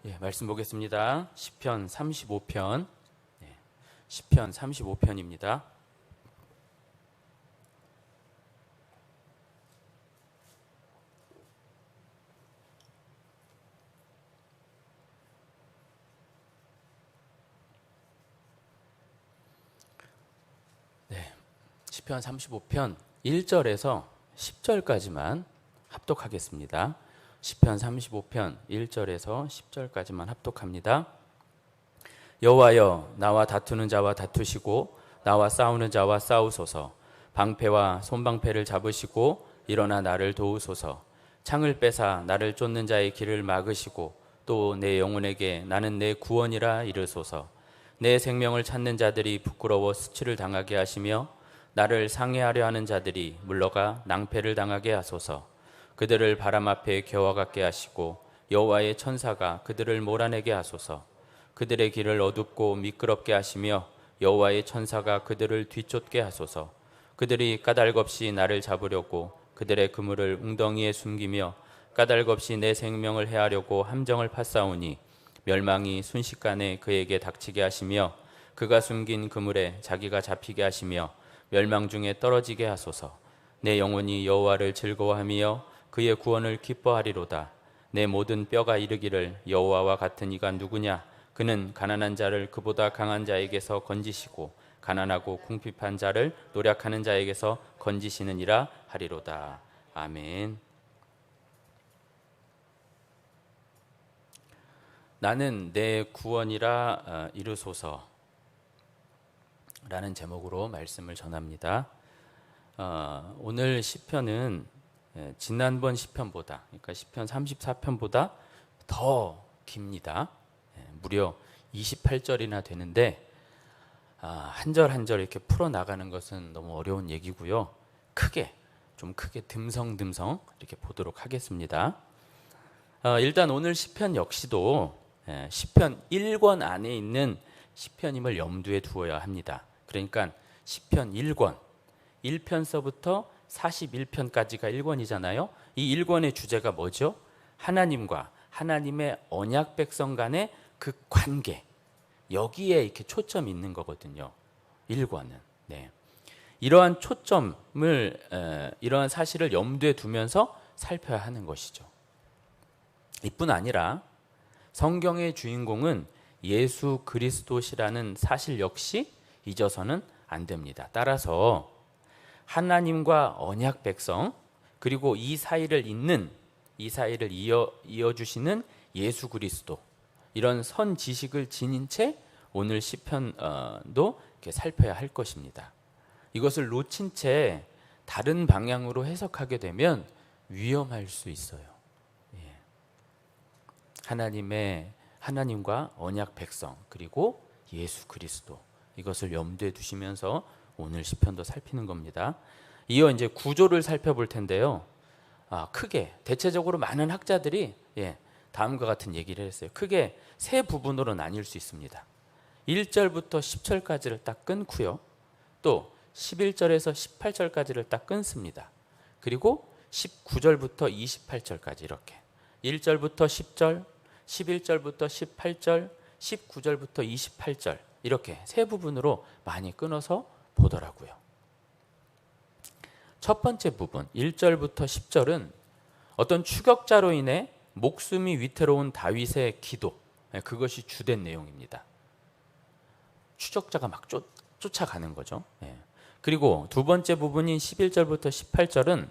예, 말씀 보겠습니다. 시편 35편. 시편 35편입니다. 시편 35편 1절에서 10절까지만 합독하겠습니다. 시편 35편 1절에서 10절까지만 합독합니다. 여호와여, 나와 다투는 자와 다투시고 나와 싸우는 자와 싸우소서. 방패와 손방패를 잡으시고 일어나 나를 도우소서. 창을 빼사 나를 쫓는 자의 길을 막으시고 또 내 영혼에게 나는 내 구원이라 이르소서. 내 생명을 찾는 자들이 부끄러워 수치를 당하게 하시며 나를 상해하려 하는 자들이 물러가 낭패를 당하게 하소서. 그들을 바람 앞에 겨와 같게 하시고 여호와의 천사가 그들을 몰아내게 하소서. 그들의 길을 어둡고 미끄럽게 하시며 여호와의 천사가 그들을 뒤쫓게 하소서. 그들이 까닭없이 나를 잡으려고 그들의 그물을 웅덩이에 숨기며 까닭없이 내 생명을 해하려고 함정을 파싸우니 멸망이 순식간에 그에게 닥치게 하시며 그가 숨긴 그물에 자기가 잡히게 하시며 멸망 중에 떨어지게 하소서. 내 영혼이 여호와를 즐거워하며 그의 구원을 기뻐하리로다. 내 모든 뼈가 이르기를 여호와와 같은 이가 누구냐? 그는 가난한 자를 그보다 강한 자에게서 건지시고 가난하고 궁핍한 자를 노력하는 자에게서 건지시느니라 하리로다. 아멘. 나는 내 구원이라 이르소서 라는 제목으로 말씀을 전합니다. 오늘 시편은 지난번 시편보다, 그러니까 시편 34편보다 더 깁니다. 무려 28절이나 되는데 한 절 한 절 이렇게 풀어나가는 것은 너무 어려운 얘기고요. 좀 크게 듬성듬성 이렇게 보도록 하겠습니다. 일단 오늘 시편 역시도 시편 1권 안에 있는 시편임을 염두에 두어야 합니다. 그러니까 시편 1권, 1편서부터 41편까지가 1권이잖아요. 이 1권의 주제가 뭐죠? 하나님과 하나님의 언약 백성 간의 그 관계, 여기에 이렇게 초점이 있는 거거든요. 1권은. 이러한 초점을, 이러한 사실을 염두에 두면서 살펴야 하는 것이죠. 이뿐 아니라 성경의 주인공은 예수 그리스도시라는 사실 역시 잊어서는 안 됩니다. 따라서 하나님과 언약 백성, 그리고 이 사이를 이어주시는 예수 그리스도, 이런 선 지식을 지닌 채 오늘 시편도 이렇게 살펴야 할 것입니다. 이것을 놓친 채 다른 방향으로 해석하게 되면 위험할 수 있어요. 하나님과 언약 백성, 그리고 예수 그리스도, 이것을 염두에 두시면서 오늘 시편도 살피는 겁니다. 이어 이제 구조를 살펴볼 텐데요. 크게 대체적으로 많은 학자들이 다음과 같은 얘기를 했어요. 크게 세 부분으로 나뉠 수 있습니다. 1절부터 10절까지를 딱 끊고요. 또 11절에서 18절까지를 딱 끊습니다. 그리고 19절부터 28절까지 이렇게 1절부터 10절, 11절부터 18절, 19절부터 28절 이렇게 세 부분으로 많이 끊어서 보더라고요. 첫 번째 부분 1절부터 10절은 어떤 추격자로 인해 목숨이 위태로운 다윗의 기도, 그것이 주된 내용입니다. 추적자가 막 쫓아가는 거죠. 그리고 두 번째 부분인 11절부터 18절은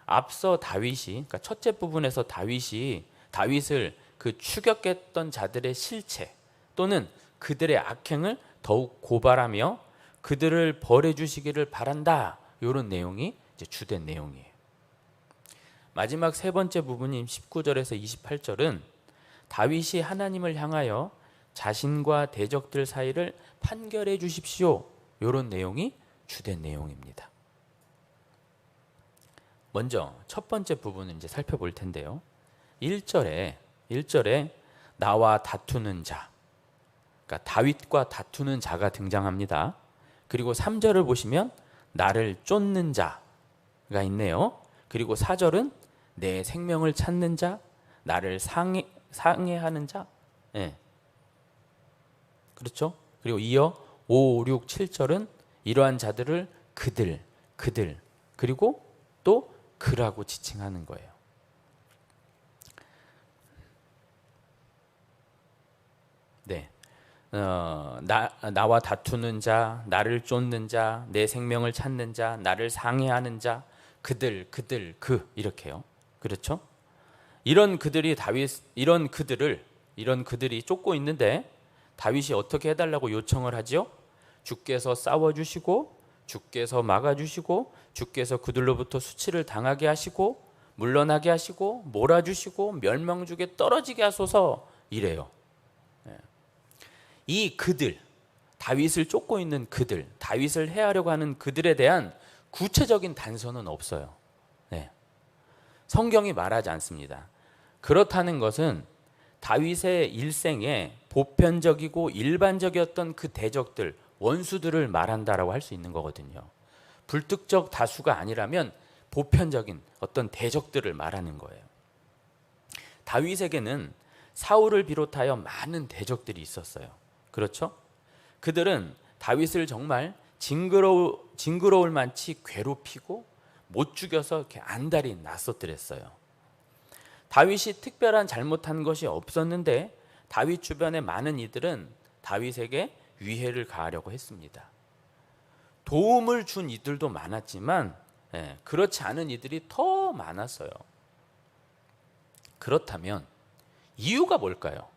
앞서 그러니까 첫째 부분에서 다윗을 그 추격했던 자들의 실체 또는 그들의 악행을 더욱 고발하며 그들을 벌해 주시기를 바란다, 이런 내용이 이제 주된 내용이에요. 마지막 세 번째 부분인 19절에서 28절은 다윗이 하나님을 향하여 자신과 대적들 사이를 판결해 주십시오, 이런 내용이 주된 내용입니다. 먼저 첫 번째 부분을 이제 살펴볼 텐데요. 1절에 나와 다투는 자, 그러니까 다윗과 다투는 자가 등장합니다. 그리고 3절을 보시면 나를 쫓는 자가 있네요. 그리고 4절은 내 생명을 찾는 자, 나를 상해하는 자. 예. 그렇죠? 그리고 이어 5, 6, 7절은 이러한 자들을 그들 그리고 또 그라고 지칭하는 거예요. 네. 나와 다투는 자, 나를 쫓는 자, 내 생명을 찾는 자, 나를 상해하는 자, 그들 이렇게요. 그렇죠? 이런 그들이 쫓고 있는데 다윗이 어떻게 해달라고 요청을 하죠? 주께서 싸워주시고, 주께서 막아주시고, 주께서 그들로부터 수치를 당하게 하시고, 물러나게 하시고, 몰아주시고, 멸망죽에 떨어지게 하소서, 이래요. 이 그들, 다윗을 쫓고 있는 그들, 다윗을 해하려고 하는 그들에 대한 구체적인 단서는 없어요. 네. 성경이 말하지 않습니다. 그렇다는 것은 다윗의 일생에 보편적이고 일반적이었던 그 대적들, 원수들을 말한다라고 할 수 있는 거거든요. 불특정 다수가 아니라면 보편적인 어떤 대적들을 말하는 거예요. 다윗에게는 사울을 비롯하여 많은 대적들이 있었어요. 그렇죠? 그들은 다윗을 정말 징그러울 만치 괴롭히고 못 죽여서 이렇게 안달이 났었더랬어요. 다윗이 특별한 잘못한 것이 없었는데 다윗 주변의 많은 이들은 다윗에게 위해를 가하려고 했습니다. 도움을 준 이들도 많았지만 그렇지 않은 이들이 더 많았어요. 그렇다면 이유가 뭘까요?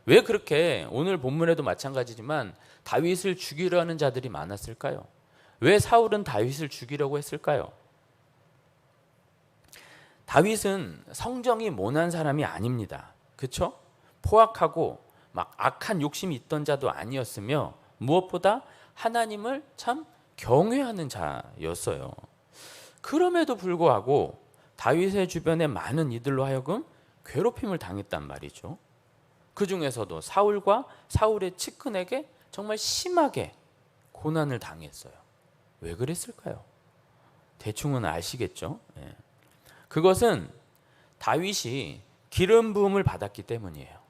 왜 그렇게 오늘 본문에도 마찬가지지만 다윗을 죽이려 하는 자들이 많았을까요? 왜 사울은 다윗을 죽이려고 했을까요? 다윗은 성정이 모난 사람이 아닙니다. 그렇죠? 포악하고 막 악한 욕심이 있던 자도 아니었으며 무엇보다 하나님을 참 경외하는 자였어요. 그럼에도 불구하고 다윗의 주변에 많은 이들로 하여금 괴롭힘을 당했단 말이죠. 그 중에서도 사울과 사울의 측근에게 정말 심하게 고난을 당했어요. 왜 그랬을까요? 대충은 아시겠죠? 그것은 다윗이 기름 부음을 받았기 때문이에요.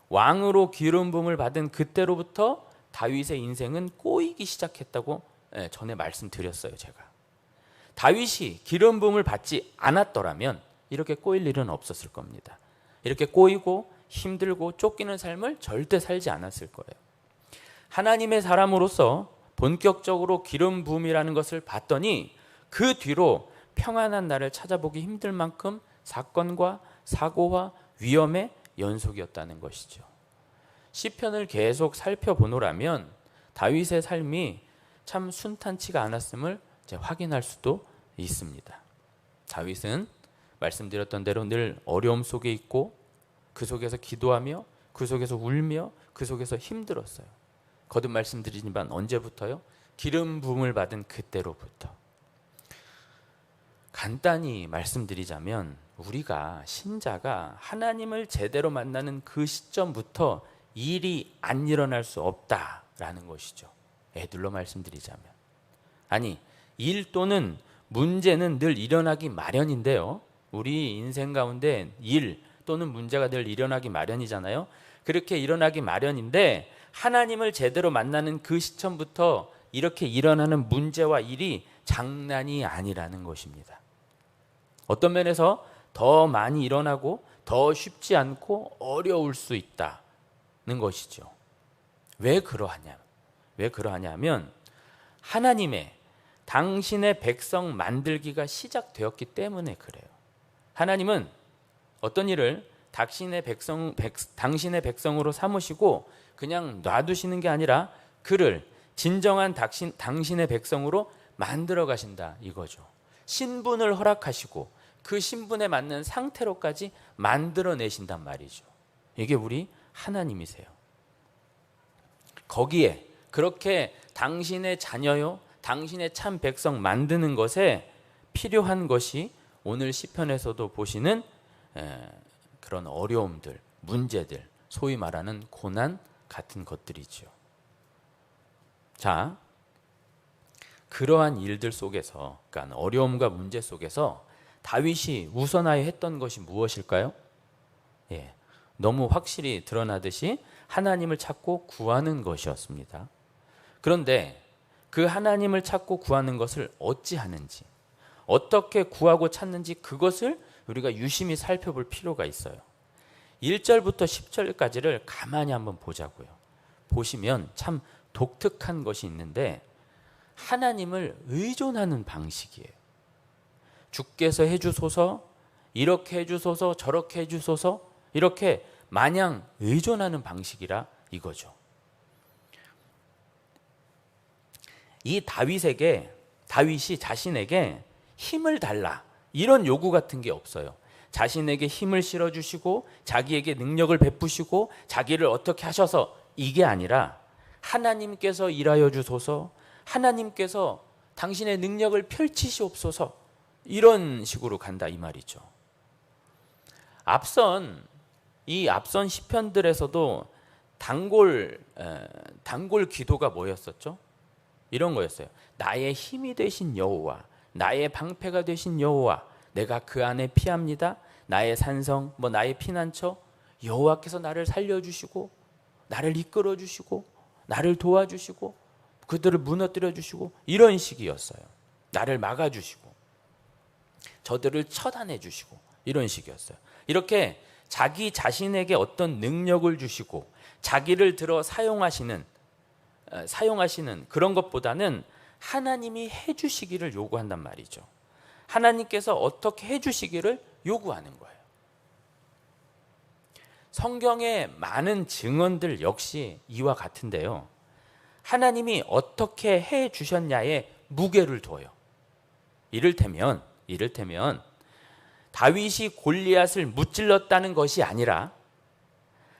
왕으로 기름 부음을 받은 그때로부터 다윗의 인생은 꼬이기 시작했다고 전에 말씀드렸어요, 제가. 다윗이 기름 부음을 받지 않았더라면 이렇게 꼬일 일은 없었을 겁니다. 이렇게 꼬이고 힘들고 쫓기는 삶을 절대 살지 않았을 거예요. 하나님의 사람으로서 본격적으로 기름 부음이라는 것을 받더니 그 뒤로 평안한 날을 찾아보기 힘들 만큼 사건과 사고와 위험의 연속이었다는 것이죠. 시편을 계속 살펴보노라면 다윗의 삶이 참 순탄치가 않았음을 이제 확인할 수도 있습니다. 다윗은 말씀드렸던 대로 늘 어려움 속에 있고 그 속에서 기도하며 그 속에서 울며 그 속에서 힘들었어요. 거듭 말씀드리지만 언제부터요? 기름 부음을 받은 그때로부터. 간단히 말씀드리자면 우리가 신자가 하나님을 제대로 만나는 그 시점부터 일이 안 일어날 수 없다라는 것이죠. 애들로 말씀드리자면. 아니, 일 또는 문제는 늘 일어나기 마련인데요. 우리 인생 가운데 일 또는 문제가 늘 일어나기 마련이잖아요. 그렇게 일어나기 마련인데 하나님을 제대로 만나는 그 시점부터 이렇게 일어나는 문제와 일이 장난이 아니라는 것입니다. 어떤 면에서 더 많이 일어나고 더 쉽지 않고 어려울 수 있다는 것이죠. 왜 그러하냐면 하나님의 당신의 백성 만들기가 시작되었기 때문에 그래요. 하나님은 어떤 일을 당신의 백성으로 삼으시고 그냥 놔두시는 게 아니라 그를 진정한 당신의 백성으로 만들어 가신다 이거죠. 신분을 허락하시고 그 신분에 맞는 상태로까지 만들어내신단 말이죠. 이게 우리 하나님이세요. 거기에 그렇게 당신의 자녀요, 당신의 참 백성 만드는 것에 필요한 것이 오늘 시편에서도 보시는 그런 어려움들, 문제들, 소위 말하는 고난 같은 것들이죠. 자, 그러한 일들 속에서, 그러니까 어려움과 문제 속에서 다윗이 우선하여 했던 것이 무엇일까요? 너무 확실히 드러나듯이 하나님을 찾고 구하는 것이었습니다. 그런데 그 하나님을 찾고 구하는 것을 어찌하는지, 어떻게 구하고 찾는지 그것을 우리가 유심히 살펴볼 필요가 있어요. 1절부터 10절까지를 가만히 한번 보자고요. 보시면 참 독특한 것이 있는데 하나님을 의존하는 방식이에요. 주께서 해주소서, 이렇게 해주소서, 저렇게 해주소서, 이렇게 마냥 의존하는 방식이라 이거죠. 이 다윗이 자신에게 힘을 달라 이런 요구 같은 게 없어요. 자신에게 힘을 실어주시고 자기에게 능력을 베푸시고 자기를 어떻게 하셔서 이게 아니라 하나님께서 일하여 주소서, 하나님께서 당신의 능력을 펼치시옵소서, 이런 식으로 간다 이 말이죠. 앞선 시편들에서도 단골 기도가 뭐였었죠? 이런 거였어요. 나의 힘이 되신 여호와, 나의 방패가 되신 여호와, 내가 그 안에 피합니다. 나의 산성, 나의 피난처, 여호와께서 나를 살려주시고 나를 이끌어주시고 나를 도와주시고 그들을 무너뜨려 주시고 이런 식이었어요. 나를 막아주시고 저들을 처단해 주시고 이런 식이었어요. 이렇게 자기 자신에게 어떤 능력을 주시고 자기를 들어 사용하시는 그런 것보다는 하나님이 해주시기를 요구한단 말이죠. 하나님께서 어떻게 해주시기를 요구하는 거예요. 성경의 많은 증언들 역시 이와 같은데요. 하나님이 어떻게 해주셨냐에 무게를 둬요. 이를테면 다윗이 골리앗을 무찔렀다는 것이 아니라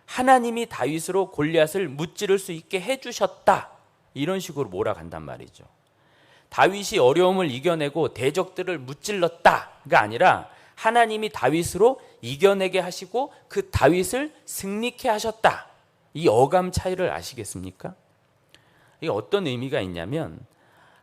하나님이 다윗으로 골리앗을 무찌를 수 있게 해주셨다, 이런 식으로 몰아간단 말이죠. 다윗이 어려움을 이겨내고 대적들을 무찔렀다가 아니라 하나님이 다윗으로 이겨내게 하시고 그 다윗을 승리케 하셨다. 이 어감 차이를 아시겠습니까? 이게 어떤 의미가 있냐면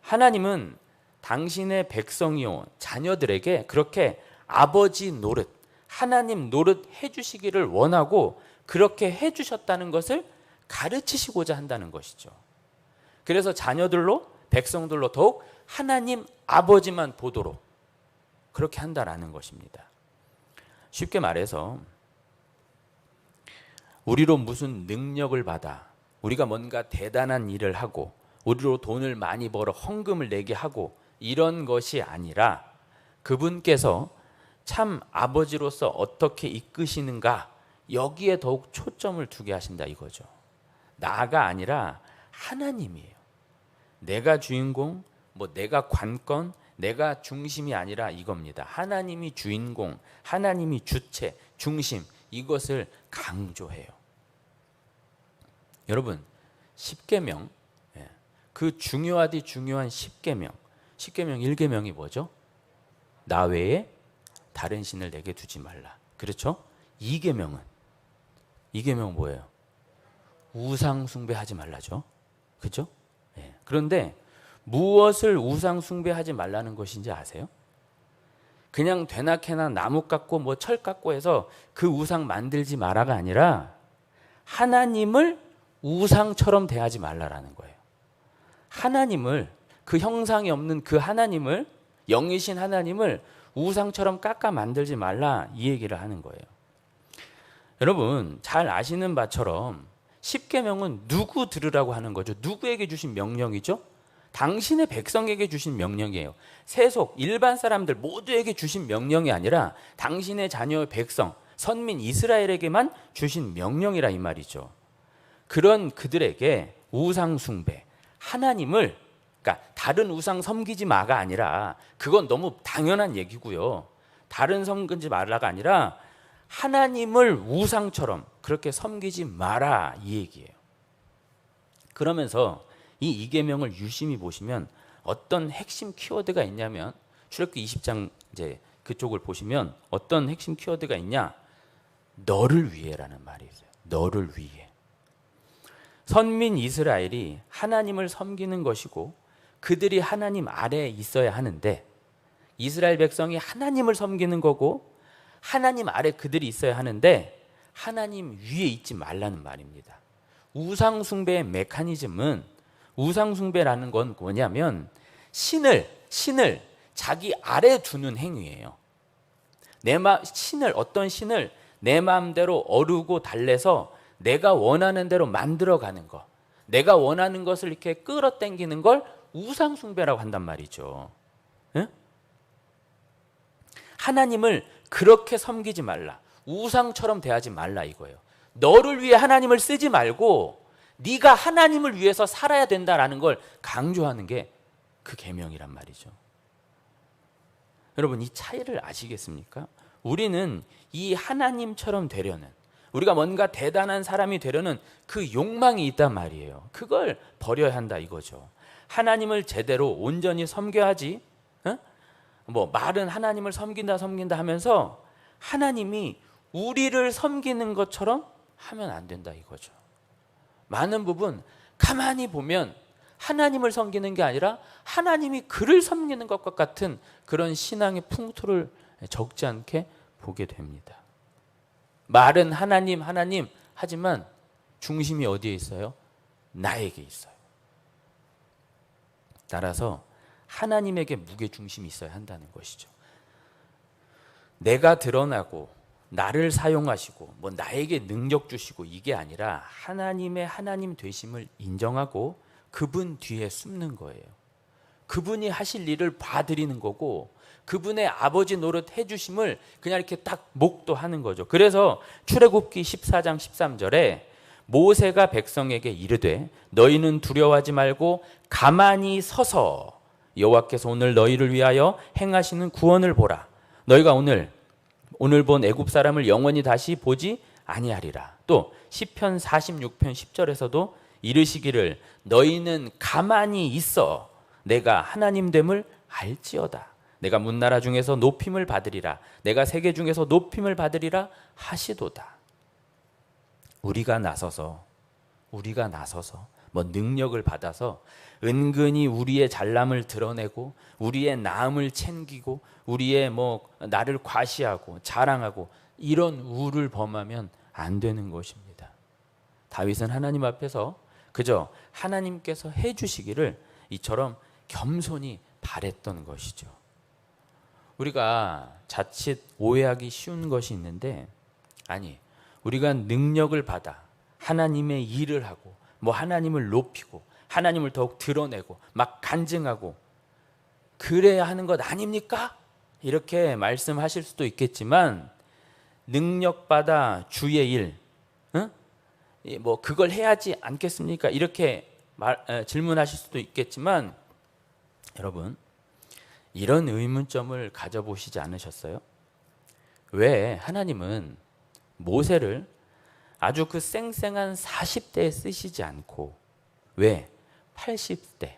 하나님은 당신의 백성이요 자녀들에게 그렇게 아버지 노릇, 하나님 노릇 해주시기를 원하고 그렇게 해주셨다는 것을 가르치시고자 한다는 것이죠. 그래서 자녀들로, 백성들로 더욱 하나님 아버지만 보도록 그렇게 한다라는 것입니다. 쉽게 말해서 우리로 무슨 능력을 받아 우리가 뭔가 대단한 일을 하고 우리로 돈을 많이 벌어 헌금을 내게 하고 이런 것이 아니라 그분께서 참 아버지로서 어떻게 이끄시는가, 여기에 더욱 초점을 두게 하신다 이거죠. 나가 아니라 하나님이에요. 내가 주인공, 내가 관건, 내가 중심이 아니라 이겁니다. 하나님이 주인공, 하나님이 주체, 중심, 이것을 강조해요. 여러분, 십계명, 그 중요한 10계명, 1계명이 뭐죠? 나 외에 다른 신을 내게 두지 말라. 그렇죠? 2계명은 뭐예요? 우상 숭배하지 말라죠. 그렇죠? 그런데 무엇을 우상 숭배하지 말라는 것인지 아세요? 그냥 되나 캐나 나무 깎고 철 깎고 해서 그 우상 만들지 마라가 아니라 하나님을 우상처럼 대하지 말라라는 거예요. 하나님을, 그 형상이 없는 그 하나님을, 영이신 하나님을 우상처럼 깎아 만들지 말라, 이 얘기를 하는 거예요. 여러분 잘 아시는 바처럼 십계명은 누구 들으라고 하는 거죠? 누구에게 주신 명령이죠? 당신의 백성에게 주신 명령이에요. 세속, 일반 사람들 모두에게 주신 명령이 아니라 당신의 자녀 백성, 선민 이스라엘에게만 주신 명령이라 이 말이죠. 그런 그들에게 우상 숭배, 하나님을, 그러니까 다른 우상 섬기지 마가 아니라, 그건 너무 당연한 얘기고요. 다른 섬기지 말라가 아니라 하나님을 우상처럼 그렇게 섬기지 마라, 이 얘기예요. 그러면서 이 2계명을 유심히 보시면 어떤 핵심 키워드가 있냐면, 출애굽기 20장 이제 그쪽을 보시면 어떤 핵심 키워드가 있냐? 너를 위해라는 말이 있어요. 너를 위해. 선민 이스라엘이 하나님을 섬기는 것이고 그들이 하나님 아래에 있어야 하는데, 이스라엘 백성이 하나님을 섬기는 거고 하나님 아래 그들이 있어야 하는데, 하나님 위에 있지 말라는 말입니다. 우상숭배의 메커니즘은, 우상숭배라는 건 뭐냐면 신을 자기 아래 두는 행위예요. 어떤 신을 내 마음대로 어루고 달래서 내가 원하는 대로 만들어가는 거, 내가 원하는 것을 이렇게 끌어당기는 걸 우상숭배라고 한단 말이죠. 응? 하나님을 그렇게 섬기지 말라, 우상처럼 대하지 말라 이거예요. 너를 위해 하나님을 쓰지 말고 네가 하나님을 위해서 살아야 된다라는 걸 강조하는 게 그 계명이란 말이죠. 여러분, 이 차이를 아시겠습니까? 우리는 이 하나님처럼 되려는, 우리가 뭔가 대단한 사람이 되려는 그 욕망이 있단 말이에요. 그걸 버려야 한다 이거죠. 하나님을 제대로 온전히 섬겨야지. 말은 하나님을 섬긴다 하면서 하나님이 우리를 섬기는 것처럼 하면 안 된다 이거죠. 많은 부분 가만히 보면 하나님을 섬기는 게 아니라 하나님이 그를 섬기는 것과 같은 그런 신앙의 풍토를 적지 않게 보게 됩니다. 말은 하나님 하지만 중심이 어디에 있어요? 나에게 있어요. 따라서 하나님에게 무게중심이 있어야 한다는 것이죠. 내가 드러나고 나를 사용하시고 나에게 능력 주시고 이게 아니라 하나님의 하나님 되심을 인정하고 그분 뒤에 숨는 거예요. 그분이 하실 일을 봐드리는 거고 그분의 아버지 노릇 해주심을 그냥 이렇게 딱 목도하는 거죠. 그래서 출애굽기 14장 13절에 모세가 백성에게 이르되 너희는 두려워하지 말고 가만히 서서 여호와께서 오늘 너희를 위하여 행하시는 구원을 보라. 너희가 오늘 본 애굽 사람을 영원히 다시 보지 아니하리라. 또 시편 46편 10절에서도 이르시기를 너희는 가만히 있어 내가 하나님 됨을 알지어다. 내가 문나라 중에서 높임을 받으리라. 내가 세계 중에서 높임을 받으리라 하시도다. 우리가 나서서 능력을 받아서 은근히 우리의 잘남을 드러내고 우리의 나음을 챙기고 우리의 나를 과시하고 자랑하고 이런 우를 범하면 안 되는 것입니다. 다윗은 하나님 앞에서 그저 하나님께서 해주시기를 이처럼 겸손히 바랬던 것이죠. 우리가 자칫 오해하기 쉬운 것이 있는데, 우리가 능력을 받아 하나님의 일을 하고 하나님을 높이고 하나님을 더욱 드러내고 막 간증하고 그래야 하는 것 아닙니까? 이렇게 말씀하실 수도 있겠지만, 능력받아 주의 일, 그걸 해야지 않겠습니까? 이렇게 질문하실 수도 있겠지만, 여러분, 이런 의문점을 가져보시지 않으셨어요? 왜 하나님은 모세를 아주 그 쌩쌩한 40대에 쓰시지 않고 왜 80대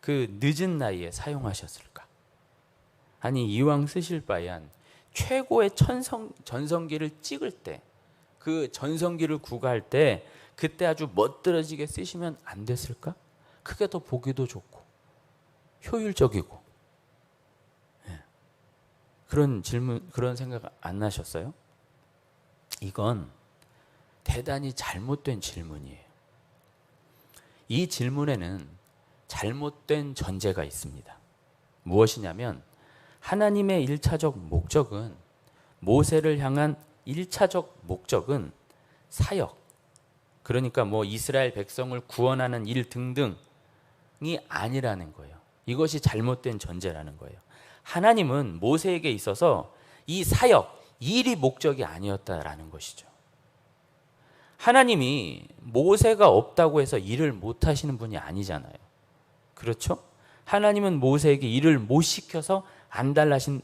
그 늦은 나이에 사용하셨을까? 이왕 쓰실 바에는 최고의 전성기를 찍을 때, 그 전성기를 구가할 때 그때 아주 멋들어지게 쓰시면 안 됐을까? 그게 더 보기도 좋고 효율적이고. 그런 생각 안 나셨어요? 이건 대단히 잘못된 질문이에요. 이 질문에는 잘못된 전제가 있습니다. 무엇이냐면 하나님의 1차적 목적은, 모세를 향한 1차적 목적은 사역, 그러니까 이스라엘 백성을 구원하는 일 등등이 아니라는 거예요. 이것이 잘못된 전제라는 거예요. 하나님은 모세에게 있어서 이 사역, 일이 목적이 아니었다라는 것이죠. 하나님이 모세가 없다고 해서 일을 못 하시는 분이 아니잖아요. 그렇죠? 하나님은 모세에게 일을 못 시켜서 안 달라신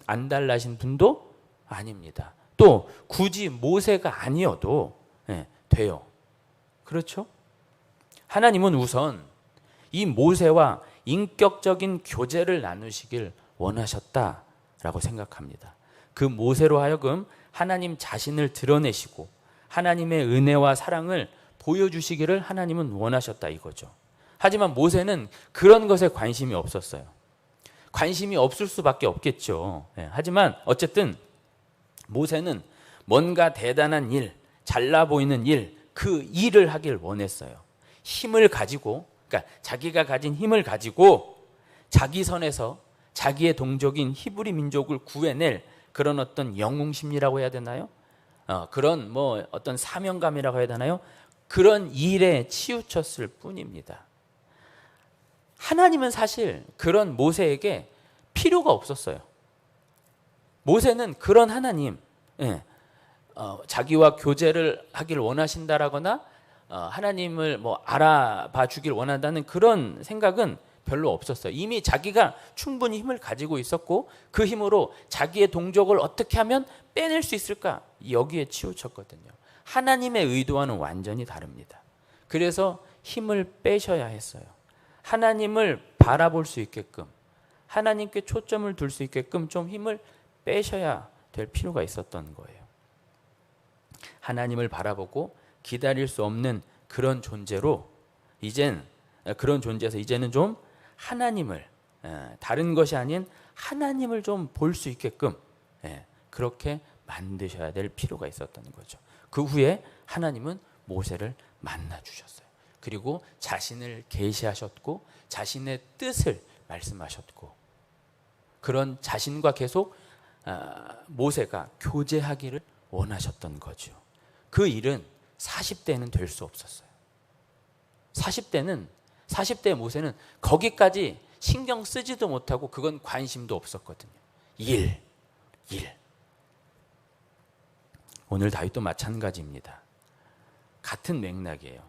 분도 아닙니다. 또 굳이 모세가 아니어도 돼요. 그렇죠? 하나님은 우선 이 모세와 인격적인 교제를 나누시길 원하셨다라고 생각합니다. 그 모세로 하여금 하나님 자신을 드러내시고 하나님의 은혜와 사랑을 보여주시기를 하나님은 원하셨다 이거죠. 하지만 모세는 그런 것에 관심이 없었어요. 관심이 없을 수밖에 없겠죠. 하지만 어쨌든 모세는 뭔가 대단한 일, 잘나 보이는 일, 그 일을 하길 원했어요. 힘을 가지고, 그러니까 자기가 가진 힘을 가지고 자기 선에서 자기의 동족인 히브리 민족을 구해낼 그런 어떤 영웅심리라고 해야 되나요? 그런 뭐 어떤 사명감이라고 해야 되나요? 그런 일에 치우쳤을 뿐입니다. 하나님은 사실 그런 모세에게 필요가 없었어요. 모세는 그런 하나님, 자기와 교제를 하길 원하신다라거나 하나님을 뭐 알아봐 주길 원한다는 그런 생각은 별로 없었어요. 이미 자기가 충분히 힘을 가지고 있었고 그 힘으로 자기의 동족을 어떻게 하면 빼낼 수 있을까? 여기에 치우쳤거든요. 하나님의 의도와는 완전히 다릅니다. 그래서 힘을 빼셔야 했어요. 하나님을 바라볼 수 있게끔, 하나님께 초점을 둘 수 있게끔 좀 힘을 빼셔야 될 필요가 있었던 거예요. 하나님을 바라보고 기다릴 수 없는 그런 존재로 그런 존재에서 이제는 좀 하나님을, 다른 것이 아닌 하나님을 좀 볼 수 있게끔 그렇게 만드셔야 될 필요가 있었던 거죠. 그 후에 하나님은 모세를 만나 주셨어요. 그리고 자신을 계시하셨고 자신의 뜻을 말씀하셨고, 그런 자신과 계속 모세가 교제하기를 원하셨던 거죠. 그 일은 40대는 될 수 없었어요. 40대 모세는 거기까지 신경 쓰지도 못하고 그건 관심도 없었거든요. 일. 오늘 다윗도 마찬가지입니다. 같은 맥락이에요.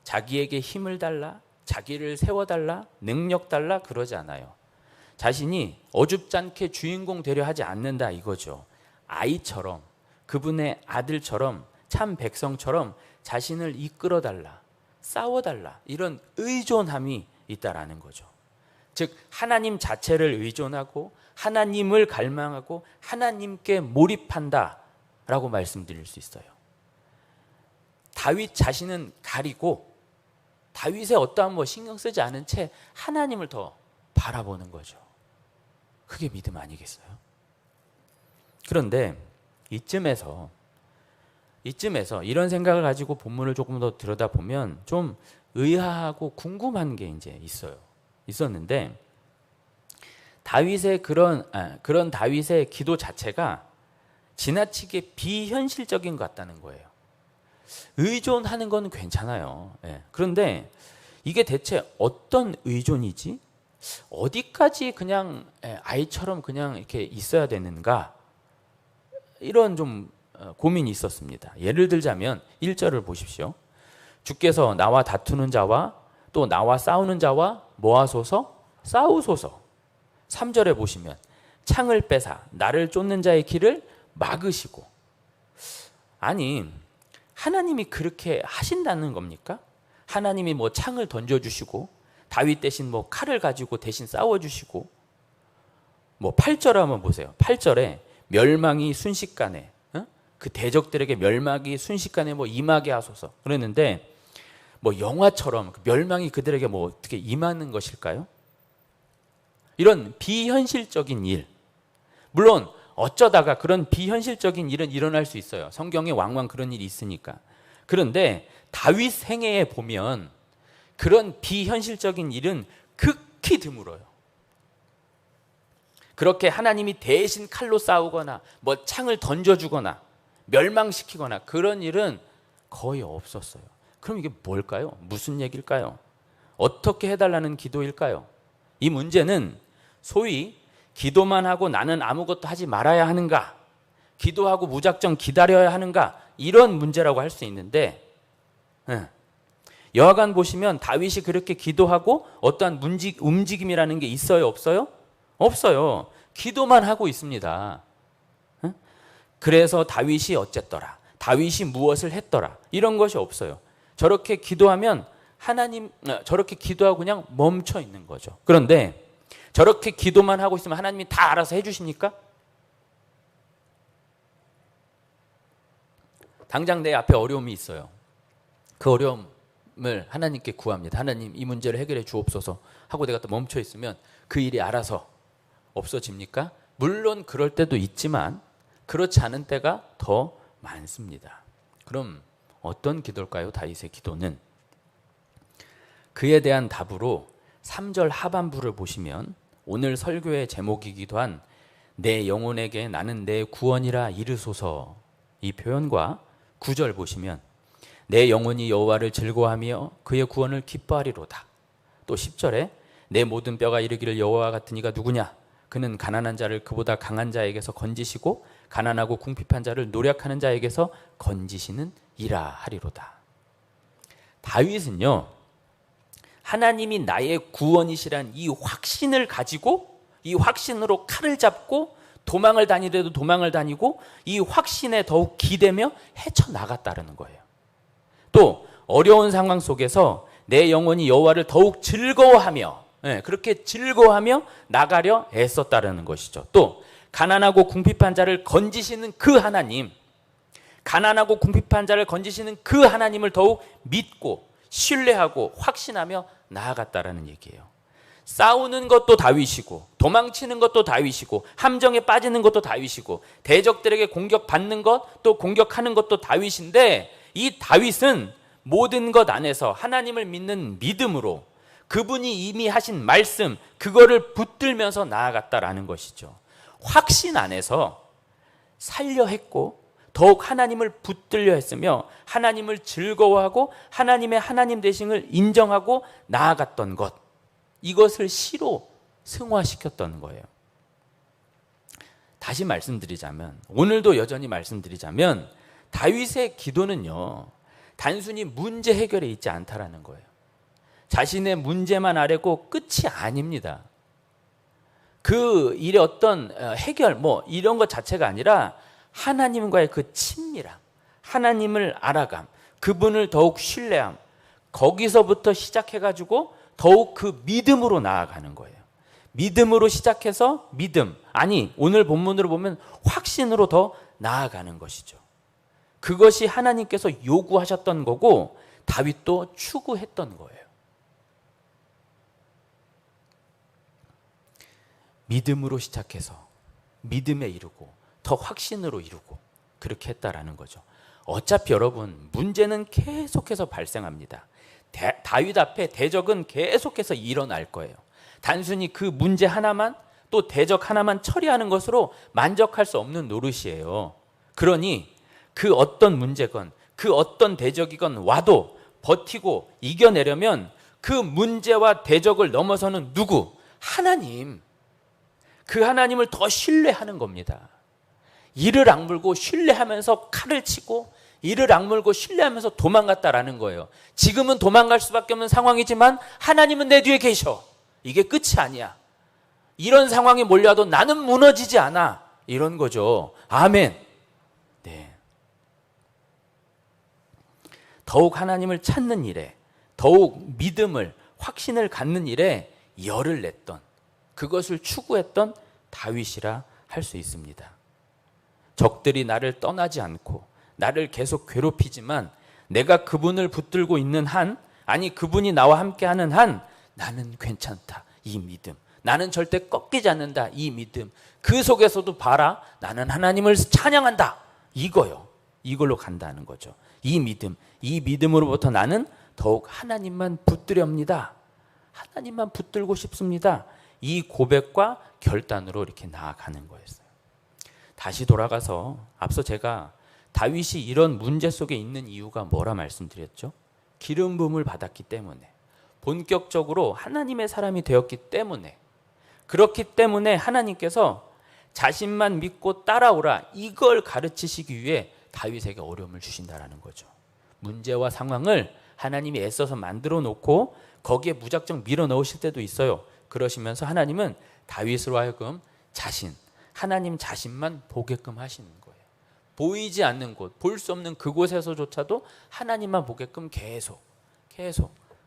자기에게 힘을 달라, 자기를 세워달라, 능력 달라 그러지 않아요. 자신이 어줍지 않게 주인공 되려 하지 않는다 이거죠. 아이처럼, 그분의 아들처럼, 참 백성처럼 자신을 이끌어달라, 싸워달라, 이런 의존함이 있다라는 거죠. 즉 하나님 자체를 의존하고 하나님을 갈망하고 하나님께 몰입한다라고 말씀드릴 수 있어요. 다윗 자신은 가리고 다윗의 어떠한 뭐 신경 쓰지 않은 채 하나님을 더 바라보는 거죠. 그게 믿음 아니겠어요? 그런데 이쯤에서 이런 생각을 가지고 본문을 조금 더 들여다보면 좀 의아하고 궁금한 게 이제 있었는데, 다윗의 그런 다윗의 기도 자체가 지나치게 비현실적인 것 같다는 거예요. 의존하는 건 괜찮아요. 그런데 이게 대체 어떤 의존이지? 어디까지 그냥 아이처럼 그냥 이렇게 있어야 되는가? 이런 좀 고민이 있었습니다. 예를 들자면 1절을 보십시오. 주께서 나와 다투는 자와 또 나와 싸우는 자와 모아소서 싸우소서. 3절에 보시면 창을 빼사 나를 쫓는 자의 길을 막으시고. 아니, 하나님이 그렇게 하신다는 겁니까? 하나님이 뭐 창을 던져주시고 다윗 대신 뭐 칼을 가지고 대신 싸워주시고, 뭐 8절 한번 보세요. 8절에 멸망이 순식간에, 그 대적들에게 멸망이 순식간에 뭐 임하게 하소서 그랬는데, 뭐 영화처럼 멸망이 그들에게 뭐 어떻게 임하는 것일까요? 이런 비현실적인 일, 물론 어쩌다가 그런 비현실적인 일은 일어날 수 있어요. 성경에 왕왕 그런 일이 있으니까. 그런데 다윗 생애에 보면 그런 비현실적인 일은 극히 드물어요. 그렇게 하나님이 대신 칼로 싸우거나 뭐 창을 던져주거나 멸망시키거나 그런 일은 거의 없었어요. 그럼 이게 뭘까요? 무슨 얘기일까요? 어떻게 해달라는 기도일까요? 이 문제는 소위 기도만 하고 나는 아무것도 하지 말아야 하는가, 기도하고 무작정 기다려야 하는가, 이런 문제라고 할 수 있는데, 여하간 보시면 다윗이 그렇게 기도하고 어떠한 움직임이라는 게 있어요, 없어요? 없어요. 기도만 하고 있습니다. 그래서 다윗이 어쨌더라, 다윗이 무엇을 했더라, 이런 것이 없어요. 저렇게 기도하면 저렇게 기도하고 그냥 멈춰 있는 거죠. 그런데 저렇게 기도만 하고 있으면 하나님이 다 알아서 해주십니까? 당장 내 앞에 어려움이 있어요. 그 어려움을 하나님께 구합니다. 하나님, 이 문제를 해결해 주옵소서 하고 내가 또 멈춰 있으면 그 일이 알아서 없어집니까? 물론 그럴 때도 있지만 그렇지 않은 때가 더 많습니다. 그럼 어떤 기도일까요? 다윗의 기도는 그에 대한 답으로 3절 하반부를 보시면 오늘 설교의 제목이기도 한 내 영혼에게 나는 내 구원이라 이르소서, 이 표현과 9절 보시면 내 영혼이 여호와를 즐거워하며 그의 구원을 기뻐하리로다. 또 10절에 내 모든 뼈가 이르기를 여호와 같은 이가 누구냐, 그는 가난한 자를 그보다 강한 자에게서 건지시고 가난하고 궁핍한 자를 노력하는 자에게서 건지시는 이라 하리로다. 다윗은요, 하나님이 나의 구원이시란 이 확신을 가지고 이 확신으로 칼을 잡고 도망을 다니려도 도망을 다니고 이 확신에 더욱 기대며 헤쳐나갔다는 거예요. 또 어려운 상황 속에서 내 영혼이 여호와를 더욱 즐거워하며, 그렇게 즐거워하며 나가려 애썼다는 것이죠. 또 가난하고 궁핍한 자를 건지시는 그 하나님, 가난하고 궁핍한 자를 건지시는 그 하나님을 더욱 믿고 신뢰하고 확신하며 나아갔다라는 얘기예요. 싸우는 것도 다윗이고 도망치는 것도 다윗이고 함정에 빠지는 것도 다윗이고 대적들에게 공격받는 것 또 공격하는 것도 다윗인데, 이 다윗은 모든 것 안에서 하나님을 믿는 믿음으로 그분이 이미 하신 말씀 그거를 붙들면서 나아갔다라는 것이죠. 확신 안에서 살려 했고 더욱 하나님을 붙들려 했으며 하나님을 즐거워하고 하나님의 하나님 되심을 인정하고 나아갔던 것, 이것을 시로 승화시켰던 거예요. 다시 말씀드리자면, 오늘도 여전히 말씀드리자면 다윗의 기도는요, 단순히 문제 해결에 있지 않다라는 거예요. 자신의 문제만 아뢰고 끝이 아닙니다. 그 일의 어떤 해결 이런 것 자체가 아니라 하나님과의 그 친밀함, 하나님을 알아감, 그분을 더욱 신뢰함, 거기서부터 시작해가지고 더욱 그 믿음으로 나아가는 거예요. 믿음으로 시작해서 믿음, 아니 오늘 본문으로 보면 확신으로 더 나아가는 것이죠. 그것이 하나님께서 요구하셨던 거고 다윗도 추구했던 거예요. 믿음으로 시작해서 믿음에 이르고 더 확신으로 이루고 그렇게 했다라는 거죠. 어차피 여러분 문제는 계속해서 발생합니다. 다윗 앞에 대적은 계속해서 일어날 거예요. 단순히 그 문제 하나만 또 대적 하나만 처리하는 것으로 만족할 수 없는 노릇이에요. 그러니 그 어떤 문제건 그 어떤 대적이건 와도 버티고 이겨내려면 그 문제와 대적을 넘어서는 누구? 하나님. 그 하나님을 더 신뢰하는 겁니다. 이를 악물고 신뢰하면서 칼을 치고 이를 악물고 신뢰하면서 도망갔다라는 거예요. 지금은 도망갈 수밖에 없는 상황이지만 하나님은 내 뒤에 계셔. 이게 끝이 아니야. 이런 상황이 몰려와도 나는 무너지지 않아. 이런 거죠. 아멘. 네. 더욱 하나님을 찾는 일에, 더욱 믿음을, 확신을 갖는 일에 열을 냈던, 그것을 추구했던 다윗이라 할 수 있습니다. 적들이 나를 떠나지 않고 나를 계속 괴롭히지만 내가 그분을 붙들고 있는 한, 아니 그분이 나와 함께하는 한 나는 괜찮다. 이 믿음. 나는 절대 꺾이지 않는다. 이 믿음. 그 속에서도 봐라. 나는 하나님을 찬양한다. 이거요. 이걸로 간다는 거죠. 이 믿음. 이 믿음으로부터 나는 더욱 하나님만 붙들렵니다. 하나님만 붙들고 싶습니다. 이 고백과 결단으로 이렇게 나아가는 거였어요. 다시 돌아가서 앞서 제가 다윗이 이런 문제 속에 있는 이유가 뭐라 말씀드렸죠? 기름 부음을 받았기 때문에, 본격적으로 하나님의 사람이 되었기 때문에, 그렇기 때문에 하나님께서 자신만 믿고 따라오라, 이걸 가르치시기 위해 다윗에게 어려움을 주신다라는 거죠. 문제와 상황을 하나님이 애써서 만들어 놓고 거기에 무작정 밀어 넣으실 때도 있어요. 그러시면서 하나님은 다윗으로 하여금 하나님 자신만 보게끔 하시는 거예요. 보이지 않는 곳, 볼 수 없는 그곳에서조차도 하나님만 보게끔 계속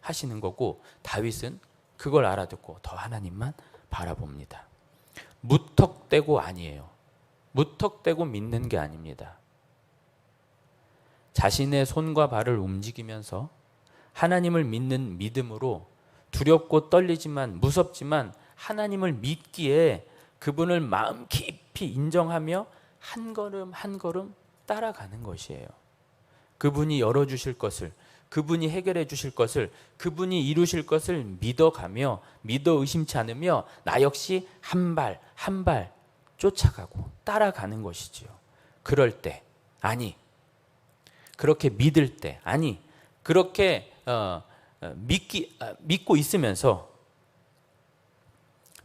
하시는 거고, 다윗은 그걸 알아듣고 더 하나님만 바라봅니다. 무턱대고 아니에요. 무턱대고 믿는 게 아닙니다. 자신의 손과 발을 움직이면서 하나님을 믿는 믿음으로 두렵고 떨리지만 무섭지만 하나님을 믿기에 그분을 마음 깊이 인정하며 한 걸음 한 걸음 따라가는 것이에요. 그분이 열어주실 것을, 그분이 해결해 주실 것을, 그분이 이루실 것을 믿어가며 믿어 의심치 않으며 나 역시 한 발 한 발 쫓아가고 따라가는 것이지요. 그럴 때, 아니 그렇게 믿을 때, 아니 그렇게 믿고 있으면서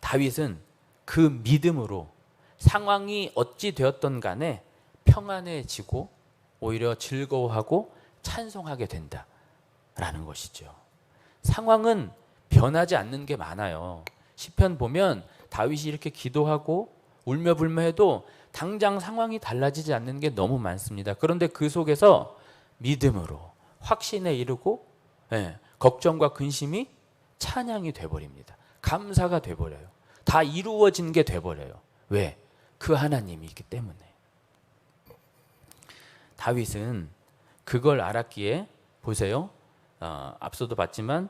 다윗은 그 믿음으로 상황이 어찌 되었던 간에 평안해지고 오히려 즐거워하고 찬송하게 된다라는 것이죠. 상황은 변하지 않는 게 많아요. 시편 보면 다윗이 이렇게 기도하고 울며 불며 해도 당장 상황이 달라지지 않는 게 너무 많습니다. 그런데 그 속에서 믿음으로 확신에 이르고 걱정과 근심이 찬양이 돼버립니다. 감사가 돼버려요. 다 이루어진 게 돼버려요. 왜? 그 하나님이 있기 때문에. 다윗은 그걸 알았기에 보세요. 앞서도 봤지만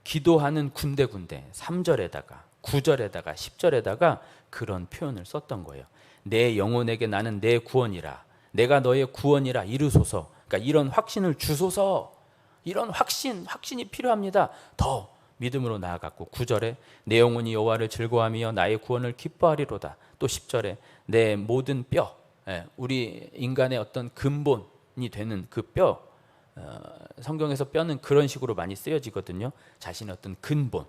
기도하는 군데군데 3절에다가 9절에다가 10절에다가 그런 표현을 썼던 거예요. 내 영혼에게 나는 내 구원이라, 내가 너의 구원이라 이르소서. 그러니까 이런 확신을 주소서. 이런 확신이 필요합니다. 더 믿음으로 나아갔고 9절에 내 영혼이 여호와를 즐거워하며 나의 구원을 기뻐하리로다. 또 10절에 내 모든 뼈, 우리 인간의 어떤 근본이 되는 그 뼈, 성경에서 뼈는 그런 식으로 많이 쓰여지거든요. 자신의 어떤 근본,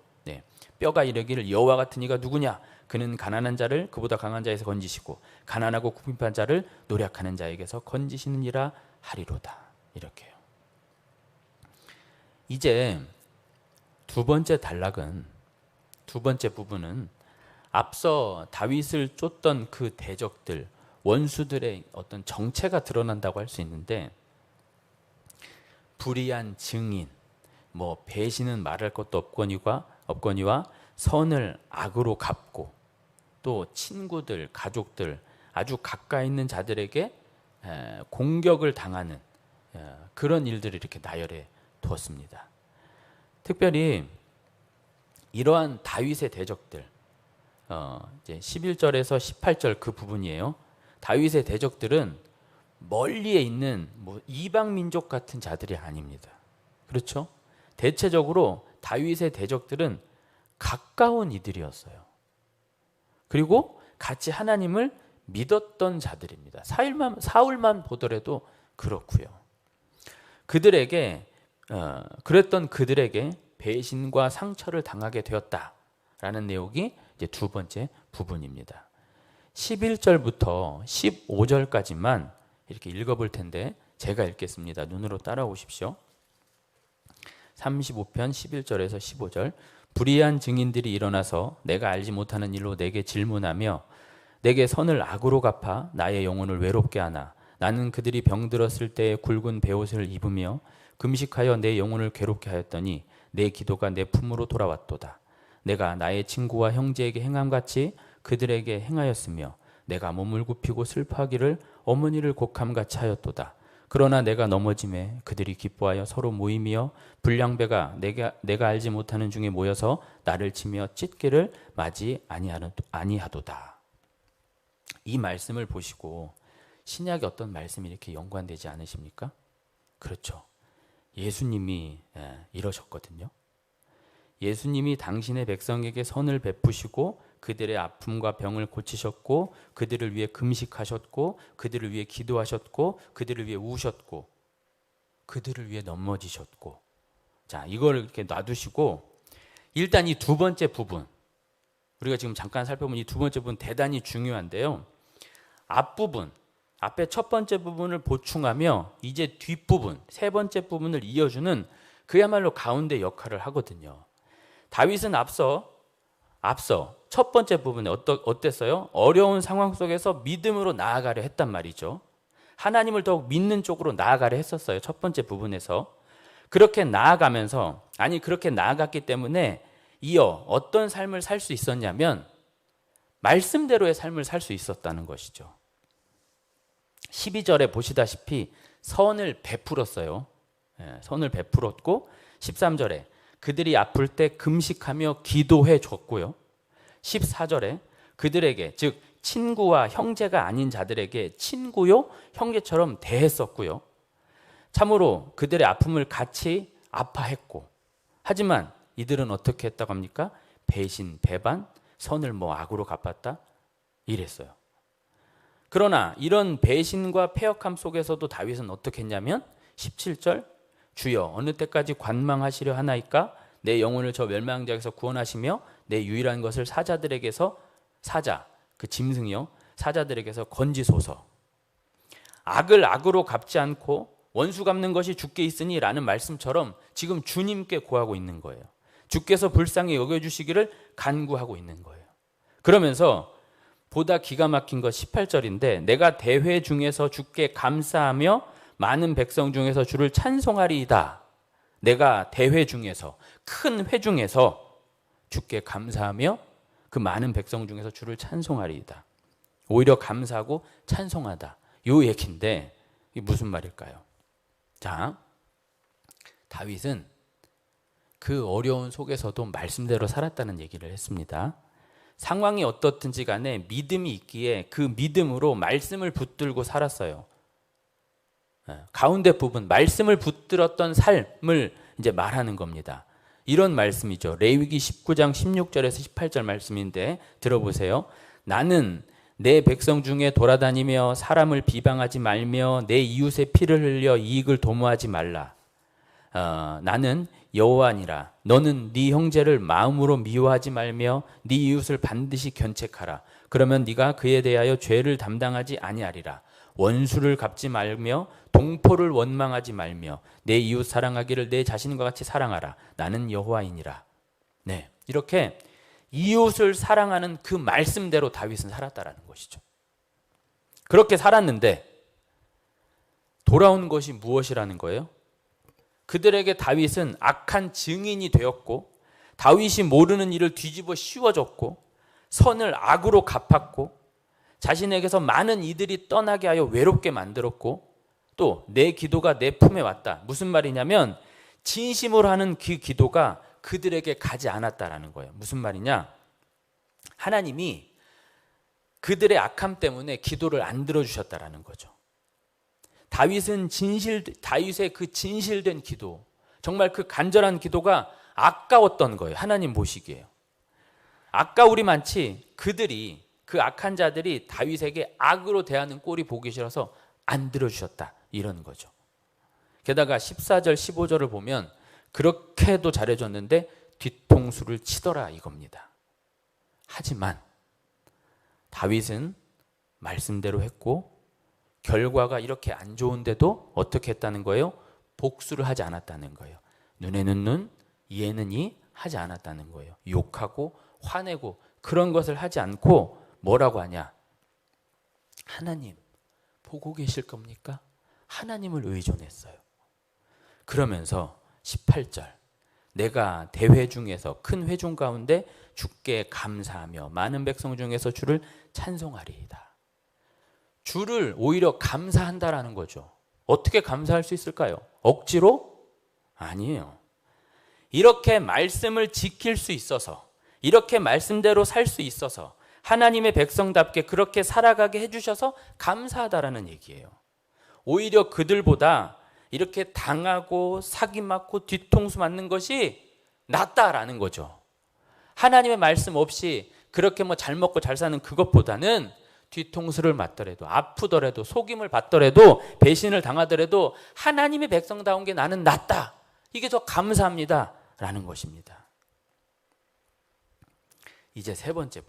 뼈가 이르기를 여호와 같은 이가 누구냐? 그는 가난한 자를 그보다 강한 자에서 건지시고 가난하고 궁핍한 자를 노력하는 자에게서 건지시느니라 하리로다. 이렇게요. 이제 두 번째 단락은, 두 번째 부분은 앞서 다윗을 쫓던 그 대적들, 원수들의 어떤 정체가 드러난다고 할 수 있는데, 불의한 증인, 배신은 말할 것도 없거니와 선을 악으로 갚고, 또 친구들, 가족들, 아주 가까이 있는 자들에게 공격을 당하는 그런 일들을 이렇게 나열해 두었습니다. 특별히 이러한 다윗의 대적들, 이제 11절에서 18절 그 부분이에요. 다윗의 대적들은 멀리에 있는 이방 민족 같은 자들이 아닙니다. 그렇죠? 대체적으로 다윗의 대적들은 가까운 이들이었어요. 그리고 같이 하나님을 믿었던 자들입니다. 사울만 보더라도 그렇고요. 그랬던 그들에게 배신과 상처를 당하게 되었다라는 내용이 이제 두 번째 부분입니다. 11절부터 15절까지만 이렇게 읽어볼 텐데 제가 읽겠습니다. 눈으로 따라오십시오. 35편 11절에서 15절. 불의한 증인들이 일어나서 내가 알지 못하는 일로 내게 질문하며 내게 선을 악으로 갚아 나의 영혼을 외롭게 하나. 나는 그들이 병들었을 때에 굵은 베옷을 입으며 금식하여 내 영혼을 괴롭게 하였더니 내 기도가 내 품으로 돌아왔도다. 내가 나의 친구와 형제에게 행함같이 그들에게 행하였으며 내가 몸을 굽히고 슬퍼하기를 어머니를 곡함같이 하였도다. 그러나 내가 넘어짐에 그들이 기뻐하여 서로 모이며 불량배가 내가 알지 못하는 중에 모여서 나를 치며 찢기를 맞이 아니하도다. 이 말씀을 보시고 신약에 어떤 말씀이 이렇게 연관되지 않으십니까? 그렇죠. 예수님이 이러셨거든요. 예수님이 당신의 백성에게 선을 베푸시고 그들의 아픔과 병을 고치셨고 그들을 위해 금식하셨고 그들을 위해 기도하셨고 그들을 위해 우셨고 그들을 위해 넘어지셨고, 자, 이걸 이렇게 놔두시고 일단 이 두 번째 부분, 우리가 지금 잠깐 살펴본 이 두 번째 부분 대단히 중요한데요. 앞부분, 앞에 첫 번째 부분을 보충하며 이제 뒷부분, 세 번째 부분을 이어주는 그야말로 가운데 역할을 하거든요. 다윗은 앞서 첫 번째 부분에 어땠어요? 어려운 상황 속에서 믿음으로 나아가려 했단 말이죠. 하나님을 더욱 믿는 쪽으로 나아가려 했었어요. 첫 번째 부분에서. 그렇게 나아갔기 때문에 이어 어떤 삶을 살 수 있었냐면 말씀대로의 삶을 살 수 있었다는 것이죠. 12절에 보시다시피 선을 베풀었어요. 선을 베풀었고 13절에 그들이 아플 때 금식하며 기도해 줬고요. 14절에 그들에게, 즉 친구와 형제가 아닌 자들에게 친구요 형제처럼 대했었고요. 참으로 그들의 아픔을 같이 아파했고, 하지만 이들은 어떻게 했다고 합니까? 배신, 배반, 선을 악으로 갚았다 이랬어요. 그러나 이런 배신과 패역함 속에서도 다윗은 어떻게 했냐면 17절, 주여 어느 때까지 관망하시려 하나이까? 내 영혼을 저 멸망자에게서 구원하시며 내 유일한 것을 사자들에게서, 사자 그 짐승이요, 사자들에게서 건지소서. 악을 악으로 갚지 않고 원수 갚는 것이 주께 있으니 라는 말씀처럼 지금 주님께 구하고 있는 거예요. 주께서 불쌍히 여겨주시기를 간구하고 있는 거예요. 그러면서 보다 기가 막힌 것 18절인데, 내가 대회 중에서 주께 감사하며 많은 백성 중에서 주를 찬송하리이다. 내가 대회 중에서, 큰 회 중에서 주께 감사하며 그 많은 백성 중에서 주를 찬송하리이다. 오히려 감사하고 찬송하다, 요 얘기인데 이게 무슨 말일까요? 자, 다윗은 그 어려운 속에서도 말씀대로 살았다는 얘기를 했습니다. 상황이 어떻든지 간에 믿음이 있기에 그 믿음으로 말씀을 붙들고 살았어요. 가운데 부분, 말씀을 붙들었던 삶을 이제 말하는 겁니다. 이런 말씀이죠. 레위기 19장 16절에서 18절 말씀인데 들어보세요. 나는 내 백성 중에 돌아다니며 사람을 비방하지 말며 내 이웃의 피를 흘려 이익을 도모하지 말라. 나는 여호와니라. 너는 네 형제를 마음으로 미워하지 말며 네 이웃을 반드시 견책하라. 그러면 네가 그에 대하여 죄를 담당하지 아니하리라. 원수를 갚지 말며 동포를 원망하지 말며 내 이웃 사랑하기를 내 자신과 같이 사랑하라. 나는 여호와이니라. 네, 이렇게 이웃을 사랑하는 그 말씀대로 다윗은 살았다라는 것이죠. 그렇게 살았는데 돌아온 것이 무엇이라는 거예요? 그들에게 다윗은 악한 증인이 되었고, 다윗이 모르는 일을 뒤집어 씌워줬고, 선을 악으로 갚았고, 자신에게서 많은 이들이 떠나게 하여 외롭게 만들었고, 또 내 기도가 내 품에 왔다. 무슨 말이냐면 진심으로 하는 그 기도가 그들에게 가지 않았다라는 거예요. 무슨 말이냐? 하나님이 그들의 악함 때문에 기도를 안 들어주셨다라는 거죠. 다윗의 그 진실된 기도, 정말 그 간절한 기도가 아까웠던 거예요. 하나님 보시기에요. 아까우리 많지 그들이, 그 악한 자들이 다윗에게 악으로 대하는 꼴이 보기 싫어서 안 들어주셨다, 이런 거죠. 게다가 14절 15절을 보면 그렇게도 잘해줬는데 뒤통수를 치더라 이겁니다. 하지만 다윗은 말씀대로 했고 결과가 이렇게 안 좋은데도 어떻게 했다는 거예요? 복수를 하지 않았다는 거예요. 눈에는 눈, 이에는 이 하지 않았다는 거예요. 욕하고 화내고 그런 것을 하지 않고 뭐라고 하냐? 하나님 보고 계실 겁니까? 하나님을 의존했어요. 그러면서 18절, 내가 대회 중에서 큰 회중 가운데 주께 감사하며 많은 백성 중에서 주를 찬송하리이다. 주를 오히려 감사한다라는 거죠. 어떻게 감사할 수 있을까요? 억지로? 아니에요. 이렇게 말씀을 지킬 수 있어서, 이렇게 말씀대로 살 수 있어서, 하나님의 백성답게 그렇게 살아가게 해주셔서 감사하다라는 얘기예요. 오히려 그들보다 이렇게 당하고 사기 맞고 뒤통수 맞는 것이 낫다라는 거죠. 하나님의 말씀 없이 그렇게 잘 먹고 잘 사는 그것보다는 뒤통수를 맞더라도, 아프더라도, 속임을 받더라도, 배신을 당하더라도 하나님의 백성다운 게 나는 낫다, 이게 더 감사합니다 라는 것입니다. 이제 세 번째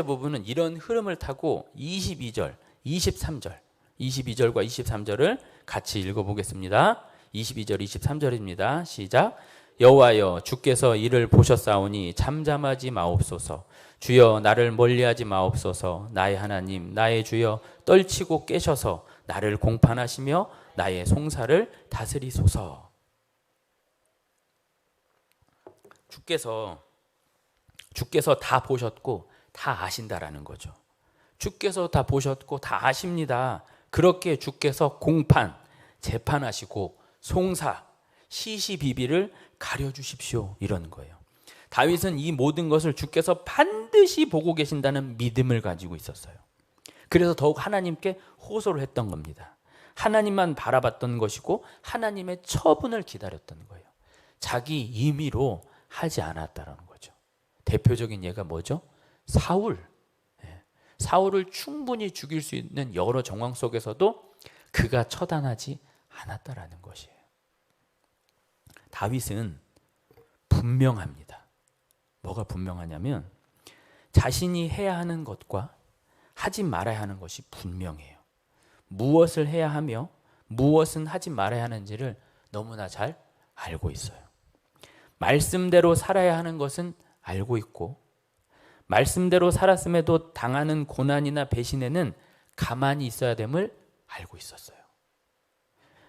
부분은 이런 흐름을 타고 22절, 23절, 22절과 23절을 같이 읽어보겠습니다. 22절, 23절입니다. 시작. 여호와여, 주께서 이를 보셨사오니 잠잠하지 마옵소서. 주여, 나를 멀리하지 마옵소서. 나의 하나님, 나의 주여, 떨치고 깨셔서 나를 공판하시며 나의 송사를 다스리소서. 주께서 다 보셨고 다 아신다라는 거죠. 주께서 다 보셨고 다 아십니다. 그렇게 주께서 공판, 재판하시고 송사, 시시비비를 가려주십시오, 이런 거예요. 다윗은 이 모든 것을 주께서 반드시 보고 계신다는 믿음을 가지고 있었어요. 그래서 더욱 하나님께 호소를 했던 겁니다. 하나님만 바라봤던 것이고 하나님의 처분을 기다렸던 거예요. 자기 임의로 하지 않았다라는 거죠. 대표적인 예가 뭐죠? 사울. 사울을 충분히 죽일 수 있는 여러 정황 속에서도 그가 처단하지 않았다라는 것이에요. 다윗은 분명합니다. 뭐가 분명하냐면 자신이 해야 하는 것과 하지 말아야 하는 것이 분명해요. 무엇을 해야 하며 무엇은 하지 말아야 하는지를 너무나 잘 알고 있어요. 말씀대로 살아야 하는 것은 알고 있고 말씀대로 살았음에도 당하는 고난이나 배신에는 가만히 있어야 됨을 알고 있었어요.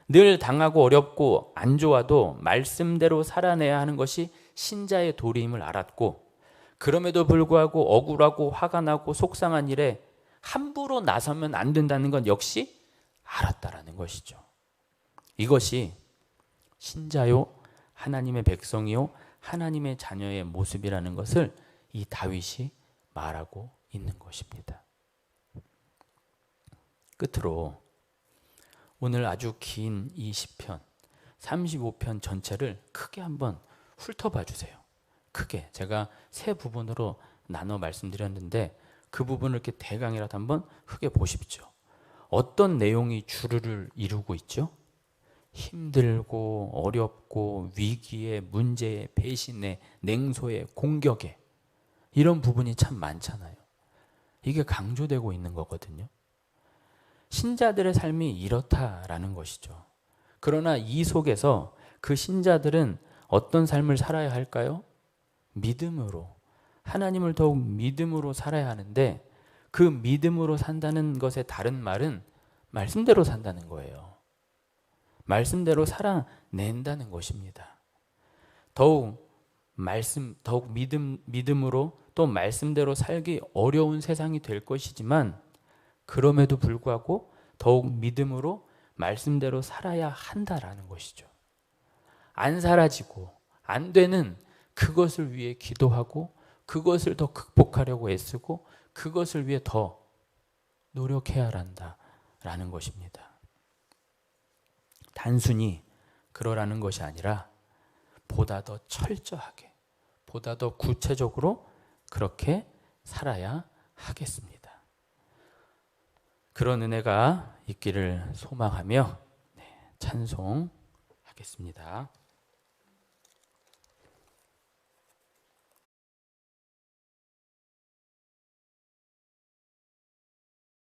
늘 당하고 어렵고 안 좋아도 말씀대로 살아내야 하는 것이 신자의 도리임을 알았고 그럼에도 불구하고 억울하고 화가 나고 속상한 일에 함부로 나서면 안 된다는 건 역시 알았다라는 것이죠. 이것이 신자요 하나님의 백성이요 하나님의 자녀의 모습이라는 것을 이 다윗이 말하고 있는 것입니다. 끝으로 오늘 아주 긴 이 시편 35편 전체를 크게 한번 훑어봐 주세요. 크게 제가 세 부분으로 나눠 말씀드렸는데 그 부분을 이렇게 대강이라도 한번 크게 보십시오. 어떤 내용이 주를 이루고 있죠? 힘들고 어렵고 위기에 문제에 배신에 냉소에 공격에 이런 부분이 참 많잖아요. 이게 강조되고 있는 거거든요. 신자들의 삶이 이렇다라는 것이죠. 그러나 이 속에서 그 신자들은 어떤 삶을 살아야 할까요? 믿음으로 하나님을 더욱 믿음으로 살아야 하는데 그 믿음으로 산다는 것의 다른 말은 말씀대로 산다는 거예요. 말씀대로 살아낸다는 것입니다. 더욱 믿음으로 또 말씀대로 살기 어려운 세상이 될 것이지만 그럼에도 불구하고 더욱 믿음으로 말씀대로 살아야 한다라는 것이죠. 안 사라지고 안 되는 그것을 위해 기도하고 그것을 더 극복하려고 애쓰고 그것을 위해 더 노력해야 한다라는 것입니다. 단순히 그러라는 것이 아니라 보다 더 철저하게, 보다 더 구체적으로 그렇게 살아야 하겠습니다. 그런 은혜가 있기를 소망하며 찬송하겠습니다.